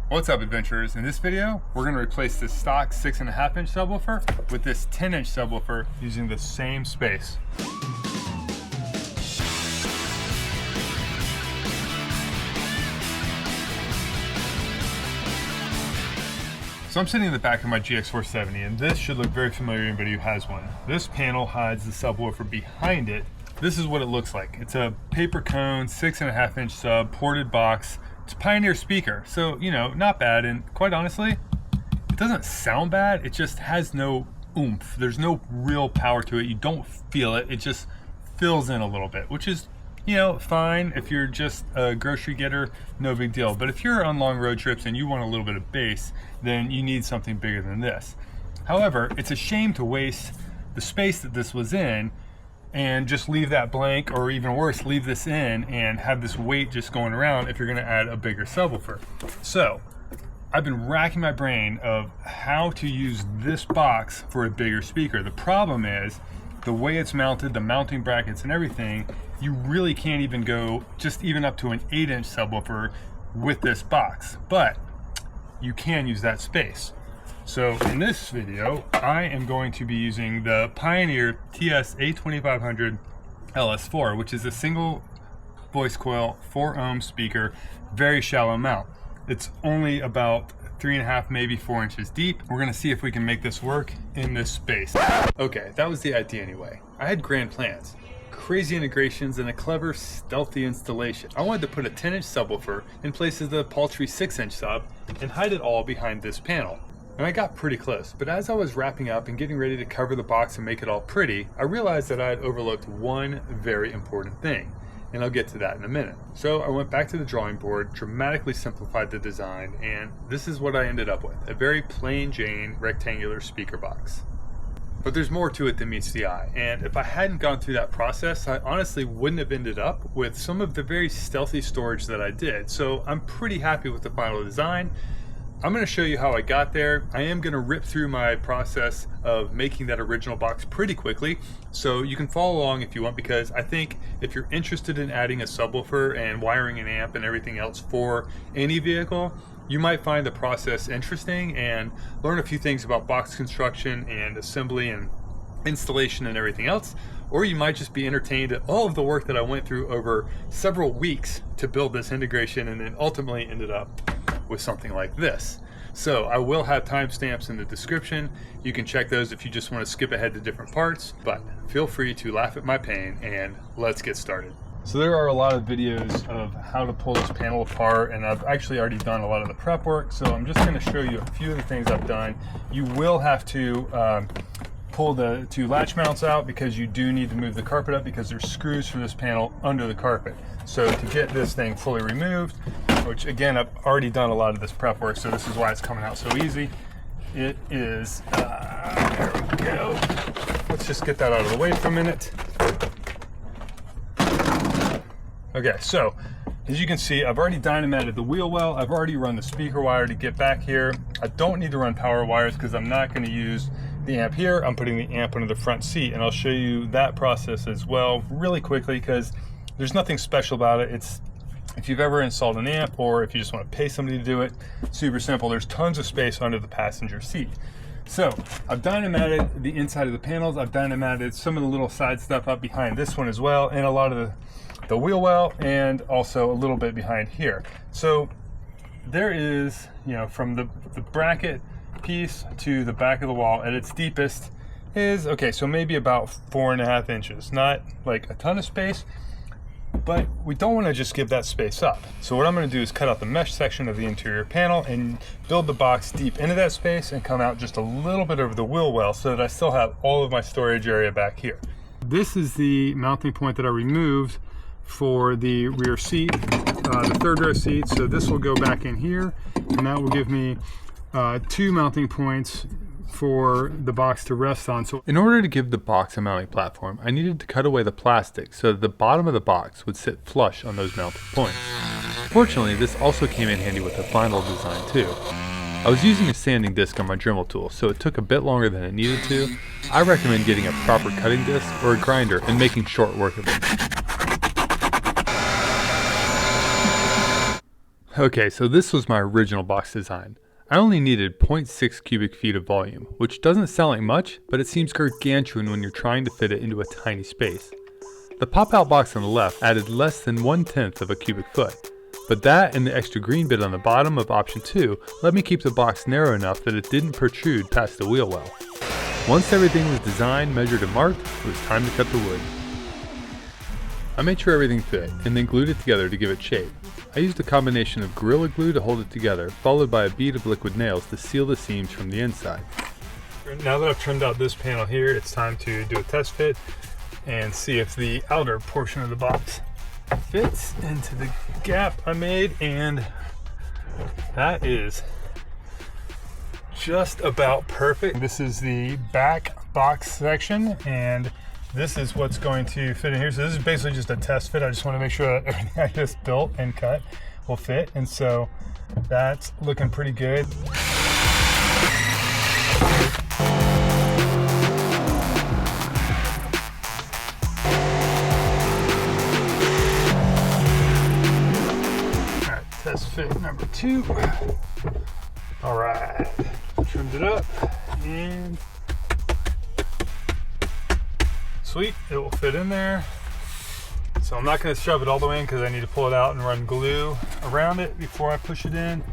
What's up, adventurers? In this video, we're going to replace this stock 6.5 inch subwoofer with this 10 inch subwoofer using the same space. So I'm sitting in the back of my GX470, and this should look very familiar to anybody who has one. This panel hides the subwoofer behind it. This is what it looks like. It's a paper cone, 6.5 inch sub, ported box. It's a Pioneer speaker, so, you know, not bad. And quite honestly, it doesn't sound bad. It just has no oomph. There's no real power to it. You don't feel it. It just fills in a little bit, which is, you know, fine if you're just a grocery getter, no big deal. But if you're on long road trips and you want a little bit of bass, then you need something bigger than this. However, it's a shame to waste the space that this was in and just leave that blank, or even worse, leave this in and have this weight just going around if you're gonna add a bigger subwoofer. So I've been racking my brain of how to use this box for a bigger speaker. The problem is the way it's mounted, the mounting brackets and everything, you really can't even go just even up to an 8 inch subwoofer with this box, but you can use that space. So in this video, I am going to be using the Pioneer TS-A2500 LS4, which is a single voice coil, 4 ohm speaker, very shallow mount. It's only about 3.5, maybe 4 inches deep. We're gonna see if we can make this work in this space. Okay, that was the idea anyway. I had grand plans, crazy integrations, and a clever, stealthy installation. I wanted to put a 10 inch subwoofer in place of the paltry 6 inch sub and hide it all behind this panel. And I got pretty close, but as I was wrapping up and getting ready to cover the box and make it all pretty, I realized that I had overlooked one very important thing, and I'll get to that in a minute. So I went back to the drawing board, dramatically simplified the design, and this is what I ended up with, a very plain Jane rectangular speaker box. But there's more to it than meets the eye, and if I hadn't gone through that process, I honestly wouldn't have ended up with some of the very stealthy storage that I did. So I'm pretty happy with the final design. I'm going to show you how I got there. I am going to rip through my process of making that original box pretty quickly, so you can follow along if you want, because I think if you're interested in adding a subwoofer and wiring an amp and everything else for any vehicle, you might find the process interesting and learn a few things about box construction and assembly and installation and everything else. Or you might just be entertained at all of the work that I went through over several weeks to build this integration, and then ultimately ended up with something like this. So I will have timestamps in the description. You can check those if you just want to skip ahead to different parts, but feel free to laugh at my pain, and let's get started. So there are a lot of videos of how to pull this panel apart, and I've actually already done a lot of the prep work, so I'm just going to show you a few of the things I've done. You will have to pull the two latch mounts out, because you do need to move the carpet up, because there's screws for this panel under the carpet. So to get this thing fully removed, which again, I've already done a lot of this prep work, so this is why it's coming out so easy. It is, there we go. Let's just get that out of the way for a minute. Okay, so as you can see, I've already dynamited the wheel well. I've already run the speaker wire to get back here. I don't need to run power wires because I'm not going to use the amp here. I'm putting the amp under the front seat, and I'll show you that process as well really quickly, because there's nothing special about it. It's, if you've ever installed an amp, or if you just want to pay somebody to do it, super simple. There's tons of space under the passenger seat. So I've dynamited the inside of the panels. I've dynamited some of the little side stuff up behind this one as well, and a lot of the wheel well, and also a little bit behind here. So there is, you know, from the bracket piece to the back of the wall at its deepest is, okay, so maybe about 4.5 inches. Not like a ton of space, but we don't want to just give that space up. So what I'm going to do is cut out the mesh section of the interior panel and build the box deep into that space and come out just a little bit over the wheel well, so that I still have all of my storage area back here. This is the mounting point that I removed for the rear seat, the third row seat. So this will go back in here, and that will give me 2 mounting points for the box to rest on. So in order to give the box a mounting platform, I needed to cut away the plastic so that the bottom of the box would sit flush on those mounting points. Fortunately, this also came in handy with the final design too. I was using a sanding disc on my Dremel tool, so it took a bit longer than it needed to. I recommend getting a proper cutting disc or a grinder and making short work of it. Okay, so this was my original box design. I only needed 0.6 cubic feet of volume, which doesn't sound like much, but it seems gargantuan when you're trying to fit it into a tiny space. The pop-out box on the left added less than 1/10 of a cubic foot, but that and the extra green bit on the bottom of option 2 let me keep the box narrow enough that it didn't protrude past the wheel well. Once everything was designed, measured, and marked, it was time to cut the wood. I made sure everything fit, and then glued it together to give it shape. I used a combination of Gorilla Glue to hold it together, followed by a bead of liquid nails to seal the seams from the inside. Now that I've trimmed out this panel here, it's time to do a test fit and see if the outer portion of the box fits into the gap I made, and that is just about perfect. This is the back box section, and this is what's going to fit in here. So this is basically just a test fit. I just want to make sure that everything I just built and cut will fit, and so that's looking pretty good. All right, test fit number 2. All right, trimmed it up, and sweet, it will fit in there. So I'm not going to shove it all the way in because I need to pull it out and run glue around it before I push it in.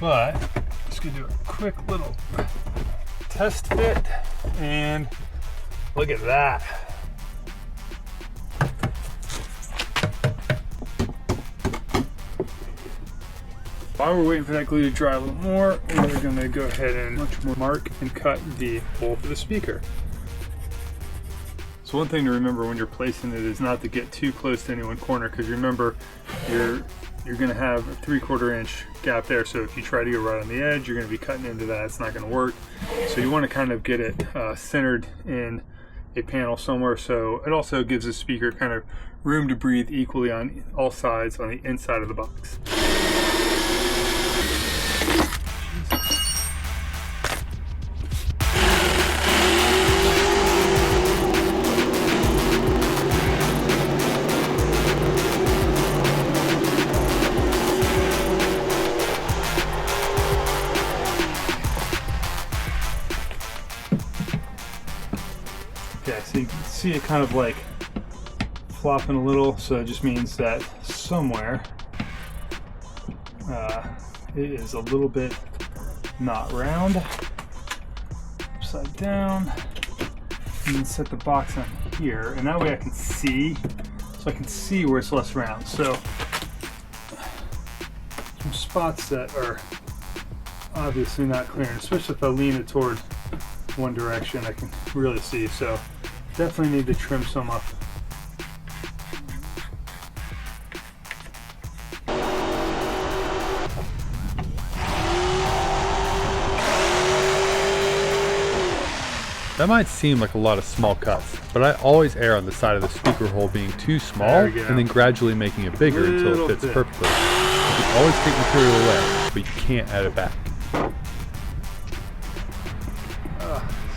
But I'm just going to do a quick little test fit, and look at that. While we're waiting for that glue to dry a little more, we're going to go ahead and mark and cut the hole for the speaker. So one thing to remember when you're placing it is not to get too close to any one corner, because remember you're going to have a 3/4 inch gap there. So if you try to go right on the edge, you're going to be cutting into that. It's not going to work. So you want to kind of get it centered in a panel somewhere, so it also gives the speaker kind of room to breathe equally on all sides on the inside of the box. Okay, so you can see it kind of like flopping a little, so it just means that somewhere it is a little bit not round. Upside down, and then set the box on here, and that way I can see, so I can see where it's less round. So some spots that are obviously not clear, and especially if I lean it toward one direction, I can really see. So definitely need to trim some up. That might seem like a lot of small cuts, but I always err on the side of the speaker hole being too small and then gradually making it bigger until it fits perfectly. You can always take material away, but you can't add it back.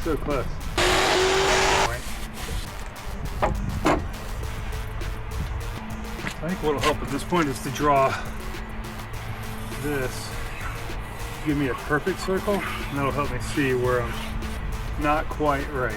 So close. I think what will help at this point is to draw this, give me a perfect circle, and that'll help me see where I'm not quite right.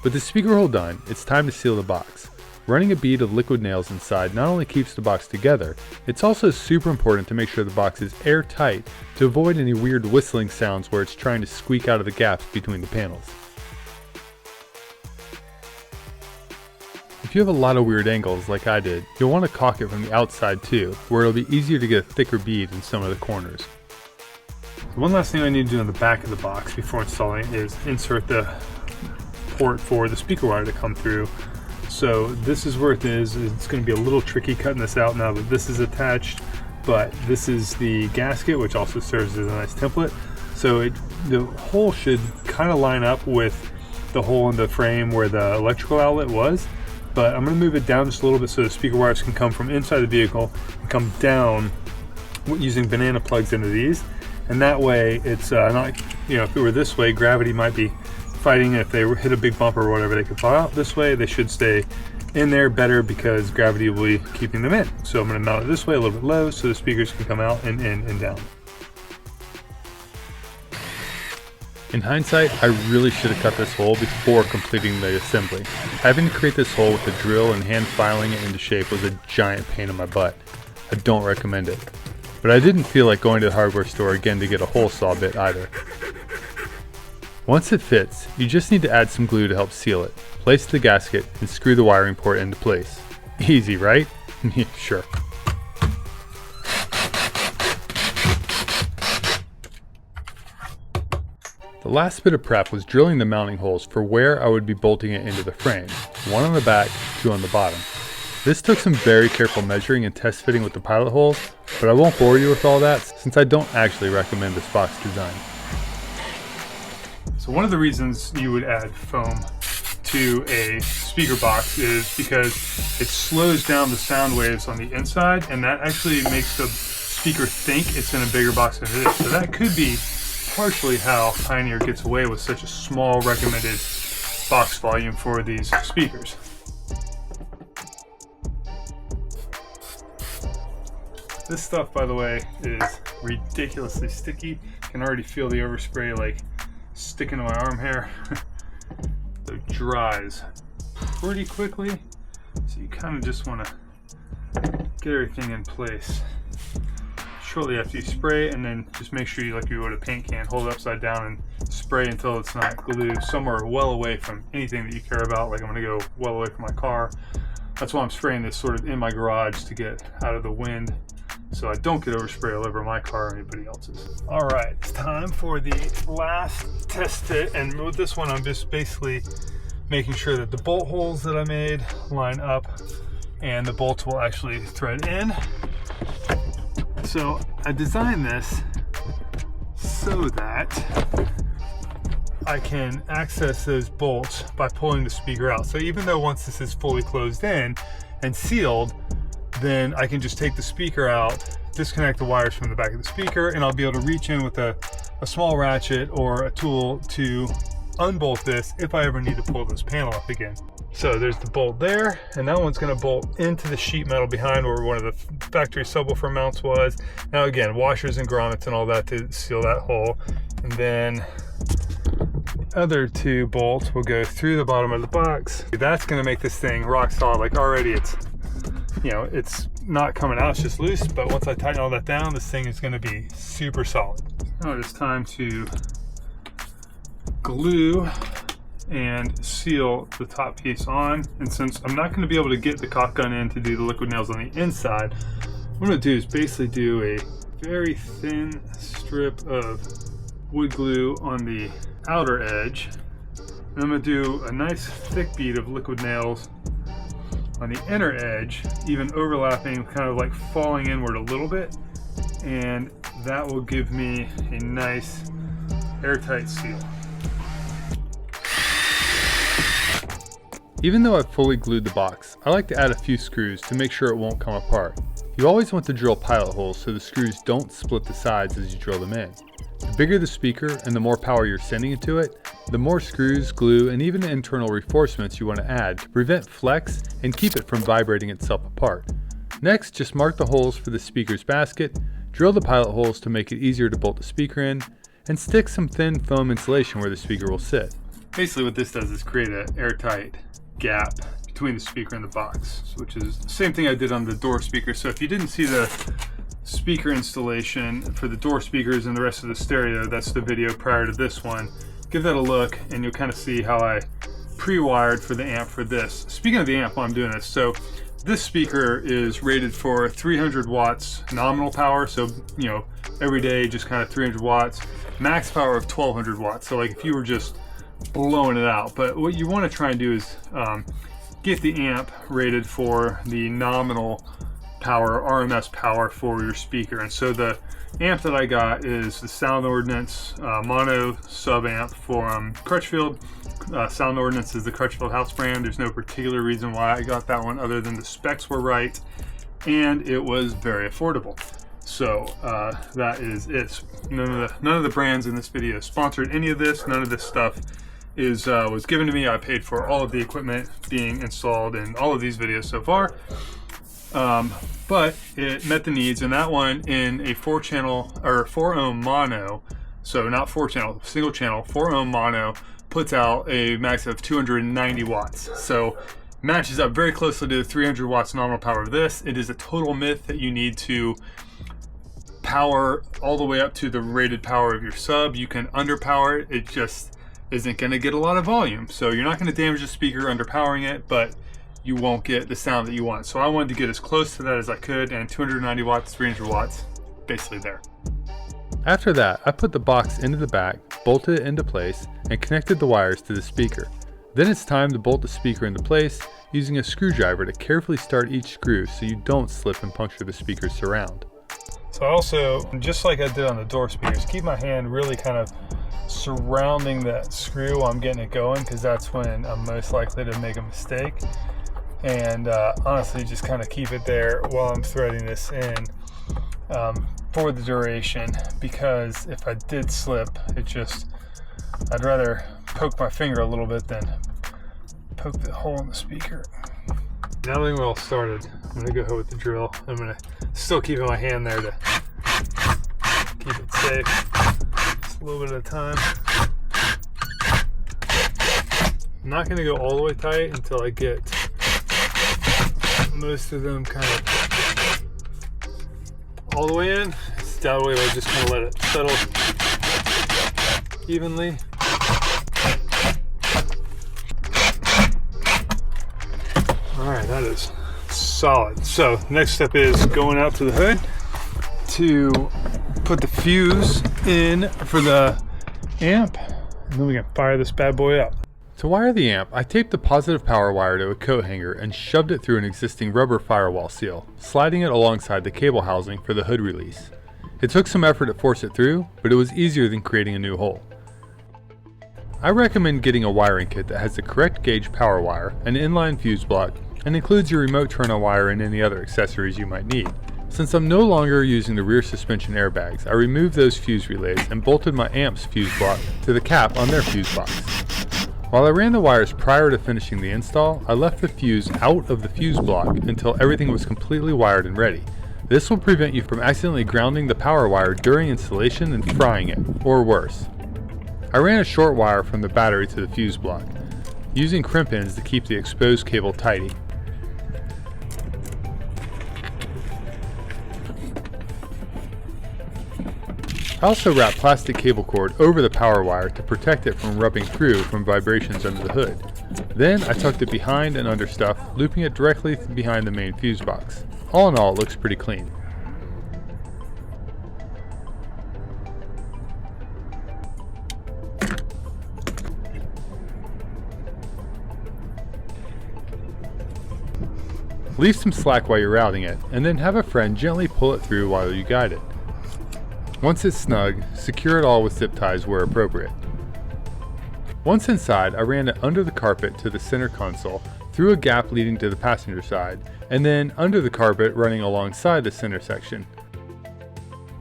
With the speaker hole done, it's time to seal the box. Running a bead of liquid nails inside not only keeps the box together, it's also super important to make sure the box is airtight to avoid any weird whistling sounds where it's trying to squeak out of the gaps between the panels. If you have a lot of weird angles like I did, you'll want to caulk it from the outside too, where it'll be easier to get a thicker bead in some of the corners. So one last thing I need to do on the back of the box before installing is insert the port for the speaker wire to come through. So this is where it is. It's going to be a little tricky cutting this out now that this is attached, but this is the gasket, which also serves as a nice template. So the hole should kind of line up with the hole in the frame where the electrical outlet was, but I'm going to move it down just a little bit so the speaker wires can come from inside the vehicle and come down using banana plugs into these. And that way it's not, if it were this way, gravity might be fighting. If they hit a big bump or whatever, they could fall out. This way they should stay in there better because gravity will be keeping them in. So I'm going to mount it this way a little bit low so the speakers can come out and in and down. In hindsight, I really should have cut this hole before completing the assembly. Having to create this hole with the drill and hand filing it into shape was a giant pain in my butt. I don't recommend it. But I didn't feel like going to the hardware store again to get a hole saw bit either. Once it fits, you just need to add some glue to help seal it, place the gasket, and screw the wiring port into place. Easy, right? Sure. The last bit of prep was drilling the mounting holes for where I would be bolting it into the frame, one on the back, two on the bottom. This took some very careful measuring and test fitting with the pilot holes, but I won't bore you with all that since I don't actually recommend this box design. So one of the reasons you would add foam to a speaker box is because it slows down the sound waves on the inside, and that actually makes the speaker think it's in a bigger box than it is. So that could be partially how Pioneer gets away with such a small recommended box volume for these speakers. This stuff, by the way, is ridiculously sticky. I can already feel the overspray like sticking to my arm hair. It dries pretty quickly, so you kind of just want to get everything in place shortly after you spray, and then just make sure you, like you would a paint can, hold it upside down and spray until it's not glued somewhere well away from anything that you care about. Like I'm going to go well away from my car. That's why I'm spraying this sort of in my garage to get out of the wind, so I don't get overspray all over my car or anybody else's. All right, it's time for the last test fit, and with this one I'm just basically making sure that the bolt holes that I made line up and the bolts will actually thread in. So I designed this so that I can access those bolts by pulling the speaker out. So even though once this is fully closed in and sealed, then I can just take the speaker out, disconnect the wires from the back of the speaker, and I'll be able to reach in with a small ratchet or a tool to unbolt this if I ever need to pull this panel up again. So there's the bolt there, and that one's going to bolt into the sheet metal behind where one of the factory subwoofer mounts was. Now again, washers and grommets and all that to seal that hole. And then the other two bolts will go through the bottom of the box. That's going to make this thing rock solid. Like already it's, you know, it's not coming out, it's just loose, but once I tighten all that down, this thing is going to be super solid. Now it's time to glue and seal the top piece on. And since I'm not going to be able to get the caulk gun in to do the liquid nails on the inside, what I'm going to do is basically do a very thin strip of wood glue on the outer edge, and I'm going to do a nice thick bead of liquid nails on the inner edge, even overlapping, kind of like falling inward a little bit, and that will give me a nice airtight seal. Even though I've fully glued the box, I like to add a few screws to make sure it won't come apart. You always want to drill pilot holes so the screws don't split the sides as you drill them in. The bigger the speaker and the more power you're sending into it, the more screws, glue, and even internal reinforcements you want to add to prevent flex and keep it from vibrating itself apart. Next, just mark the holes for the speaker's basket, drill the pilot holes to make it easier to bolt the speaker in, and stick some thin foam insulation where the speaker will sit. Basically what this does is create an airtight gap between the speaker and the box, which is the same thing I did on the door speaker. So if you didn't see the speaker installation for the door speakers and the rest of the stereo, that's the video prior to this one. Give that a look and you'll kind of see how I pre-wired for the amp for this. Speaking of the amp while I'm doing this, so this speaker is rated for 300 watts nominal power, so you know, every day just kind of 300 watts, max power of 1200 watts. So like if you were just blowing it out, but what you want to try and do is get the amp rated for the nominal power, RMS power for your speaker. And so the amp that I got is the Sound Ordnance mono sub amp from Crutchfield. Sound Ordnance is the Crutchfield house brand. There's no particular reason why I got that one other than the specs were right and it was very affordable. So that is it. None of the brands in this video sponsored any of this. None of this stuff was given to me. I paid for all of the equipment being installed in all of these videos so far. But it met the needs, and that one in a 4-channel or 4-ohm mono, so not 4-channel, single channel, 4-ohm mono, puts out a max of 290 watts. So matches up very closely to the 300 watts nominal power of this. It is a total myth that you need to power all the way up to the rated power of your sub. You can underpower it. It just isn't going to get a lot of volume. So you're not going to damage the speaker underpowering it, but you won't get the sound that you want. So I wanted to get as close to that as I could, and 290 watts, 300 watts, basically there. After that, I put the box into the back, bolted it into place, and connected the wires to the speaker. Then it's time to bolt the speaker into place using a screwdriver to carefully start each screw so you don't slip and puncture the speaker's surround. So I also, just like I did on the door speakers, keep my hand really kind of surrounding that screw while I'm getting it going, because that's when I'm most likely to make a mistake. And honestly, just kind of keep it there while I'm threading this in for the duration, because if I did slip, I'd rather poke my finger a little bit than poke the hole in the speaker. Now that we're all started, I'm gonna go ahead with the drill. I'm gonna still keep my hand there to keep it safe. Just a little bit at a time. I'm not gonna go all the way tight until I get most of them kind of all the way in. That way I'll just kind of let it settle evenly. Alright, that is solid. So next step is going out to the hood to put the fuse in for the amp, and then we can fire this bad boy up. To wire the amp, I taped the positive power wire to a coat hanger and shoved it through an existing rubber firewall seal, sliding it alongside the cable housing for the hood release. It took some effort to force it through, but it was easier than creating a new hole. I recommend getting a wiring kit that has the correct gauge power wire, an inline fuse block, and includes your remote turn-on wire and any other accessories you might need. Since I'm no longer using the rear suspension airbags, I removed those fuse relays and bolted my amp's fuse block to the cap on their fuse box. While I ran the wires prior to finishing the install, I left the fuse out of the fuse block until everything was completely wired and ready. This will prevent you from accidentally grounding the power wire during installation and frying it, or worse. I ran a short wire from the battery to the fuse block, using crimp ends to keep the exposed cable tidy. I also wrapped plastic cable cord over the power wire to protect it from rubbing through from vibrations under the hood. Then I tucked it behind and under stuff, looping it directly behind the main fuse box. All in all, it looks pretty clean. Leave some slack while you're routing it, and then have a friend gently pull it through while you guide it. Once it's snug, secure it all with zip ties where appropriate. Once inside, I ran it under the carpet to the center console, through a gap leading to the passenger side, and then under the carpet running alongside the center section.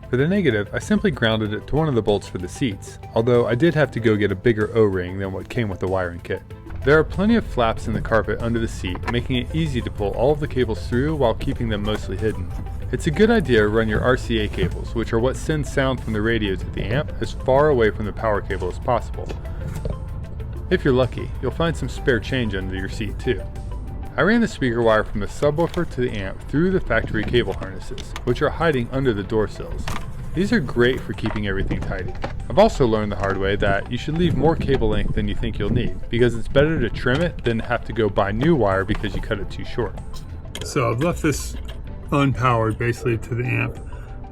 For the negative, I simply grounded it to one of the bolts for the seats, although I did have to go get a bigger O-ring than what came with the wiring kit. There are plenty of flaps in the carpet under the seat, making it easy to pull all of the cables through while keeping them mostly hidden. It's a good idea to run your RCA cables, which are what send sound from the radios at the amp, as far away from the power cable as possible. If you're lucky, you'll find some spare change under your seat too. I ran the speaker wire from the subwoofer to the amp through the factory cable harnesses, which are hiding under the door sills. These are great for keeping everything tidy. I've also learned the hard way that you should leave more cable length than you think you'll need, because it's better to trim it than have to go buy new wire because you cut it too short. So I've left this unpowered basically to the amp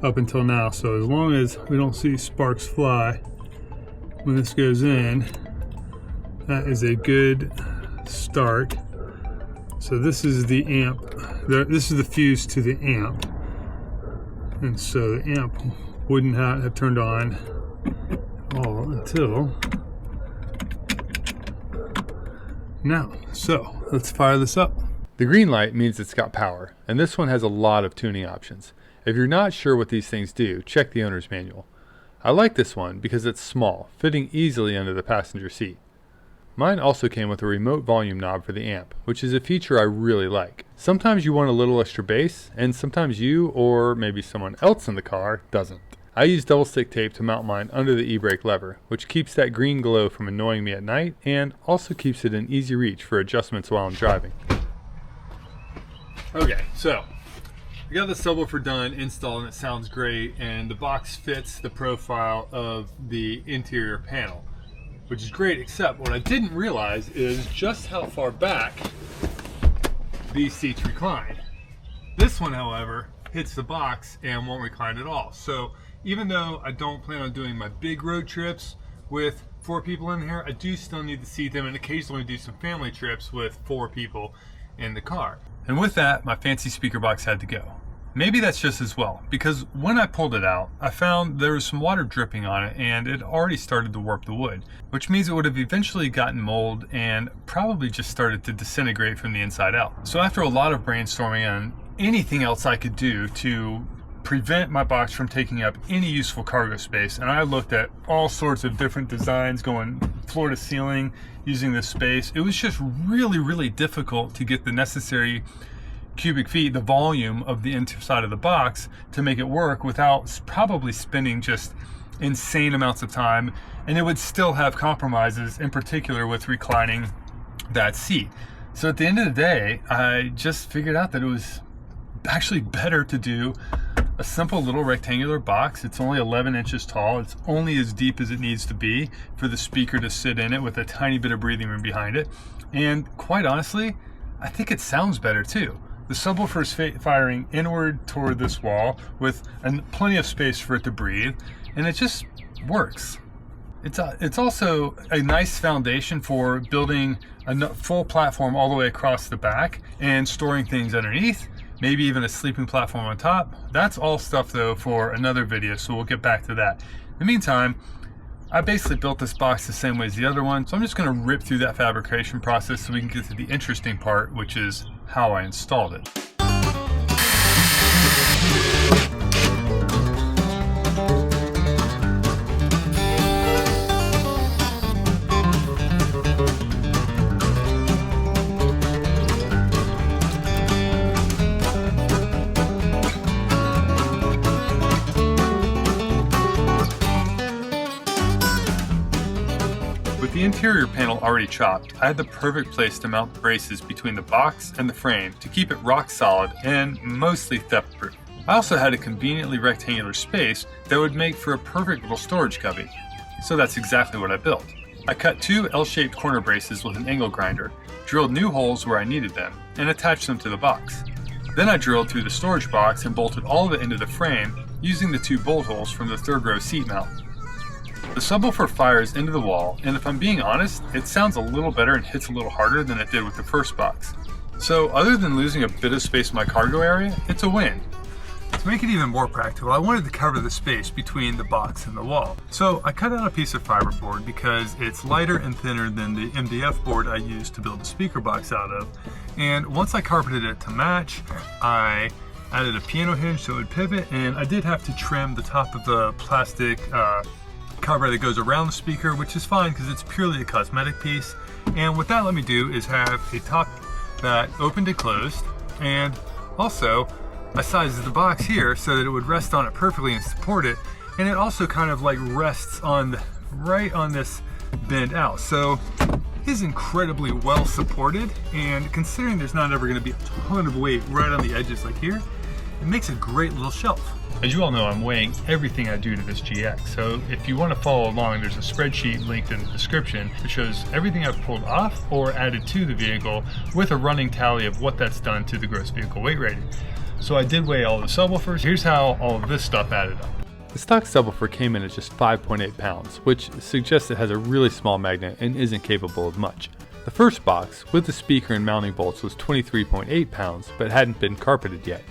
up until now, so as long as we don't see sparks fly when this goes in, that is a good start. So this is the amp, this is the fuse to the amp, and so the amp wouldn't have turned on all until now. So let's fire this up. The green light means it's got power, and this one has a lot of tuning options. If you're not sure what these things do, check the owner's manual. I like this one because it's small, fitting easily under the passenger seat. Mine also came with a remote volume knob for the amp, which is a feature I really like. Sometimes you want a little extra bass, and sometimes you, or maybe someone else in the car, doesn't. I use double stick tape to mount mine under the e-brake lever, which keeps that green glow from annoying me at night, and also keeps it in easy reach for adjustments while I'm driving. Okay, so I got the subwoofer done, installed, and it sounds great, and the box fits the profile of the interior panel, which is great, except what I didn't realize is just how far back these seats recline. This one, however, hits the box and won't recline at all. So even though I don't plan on doing my big road trips with 4 people in here, I do still need to seat them and occasionally do some family trips with 4 people in the car. And with that, my fancy speaker box had to go. Maybe that's just as well, because when I pulled it out, I found there was some water dripping on it and it already started to warp the wood, which means it would have eventually gotten mold and probably just started to disintegrate from the inside out. So after a lot of brainstorming on anything else I could do to prevent my box from taking up any useful cargo space, and I looked at all sorts of different designs going floor to ceiling using this space, it was just really difficult to get the necessary cubic feet, the volume of the inside of the box, to make it work without probably spending just insane amounts of time, and it would still have compromises, in particular with reclining that seat. So at the end of the day, I just figured out that it was actually better to do a simple little rectangular box. It's only 11 inches tall. It's only as deep as it needs to be for the speaker to sit in it with a tiny bit of breathing room behind it. And quite honestly, I think it sounds better too. The subwoofer is firing inward toward this wall with plenty of space for it to breathe, and it just works. It's also a nice foundation for building a full platform all the way across the back and storing things underneath, maybe even a sleeping platform on top. That's all stuff though for another video, so we'll get back to that. In the meantime, I basically built this box the same way as the other one, so I'm just going to rip through that fabrication process so we can get to the interesting part, which is how I installed it. With the interior panel already chopped, I had the perfect place to mount braces between the box and the frame to keep it rock solid and mostly theft proof. I also had a conveniently rectangular space that would make for a perfect little storage cubby. So that's exactly what I built. I cut 2 L-shaped corner braces with an angle grinder, drilled new holes where I needed them, and attached them to the box. Then I drilled through the storage box and bolted all of it into the frame using the 2 bolt holes from the 3rd row seat mount. The subwoofer fires into the wall, and if I'm being honest, it sounds a little better and hits a little harder than it did with the first box. So other than losing a bit of space in my cargo area, it's a win. To make it even more practical, I wanted to cover the space between the box and the wall. So I cut out a piece of fiberboard because it's lighter and thinner than the MDF board I used to build a speaker box out of. And once I carpeted it to match, I added a piano hinge so it would pivot, and I did have to trim the top of the plastic cover that goes around the speaker, which is fine because it's purely a cosmetic piece. And what that let me do is have a top that opened and closed, and also I sized the box here so that it would rest on it perfectly and support it, and it also kind of like rests on right on this bend out. So it is incredibly well supported, and considering there's not ever going to be a ton of weight right on the edges like here, it makes a great little shelf. As you all know, I'm weighing everything I do to this GX, so if you want to follow along, there's a spreadsheet linked in the description that shows everything I've pulled off or added to the vehicle with a running tally of what that's done to the gross vehicle weight rating. So I did weigh all the subwoofers. Here's how all of this stuff added up. The stock subwoofer came in at just 5.8 pounds, which suggests it has a really small magnet and isn't capable of much. The first box, with the speaker and mounting bolts, was 23.8 pounds, but hadn't been carpeted yet.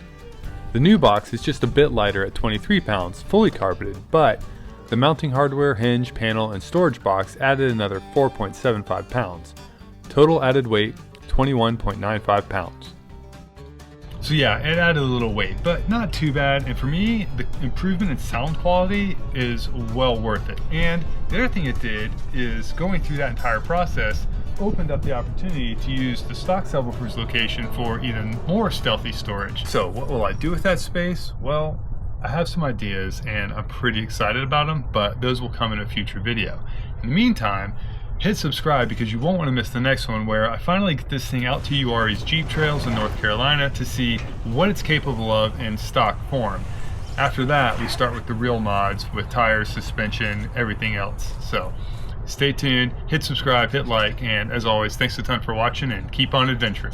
The new box is just a bit lighter at 23 pounds, fully carpeted, but the mounting hardware, hinge, panel, and storage box added another 4.75 pounds. Total added weight, 21.95 pounds. So yeah, it added a little weight, but not too bad. And for me, the improvement in sound quality is well worth it. And the other thing it did is going through that entire process opened up the opportunity to use the stock subwoofer's location for even more stealthy storage. So what will I do with that space? Well, I have some ideas and I'm pretty excited about them, but those will come in a future video. In the meantime, hit subscribe because you won't want to miss the next one, where I finally get this thing out to URE's Jeep trails in North Carolina to see what it's capable of in stock form. After that, we start with the real mods with tires, suspension, everything else. So stay tuned, hit subscribe, hit like, and as always, thanks a ton for watching and keep on adventuring.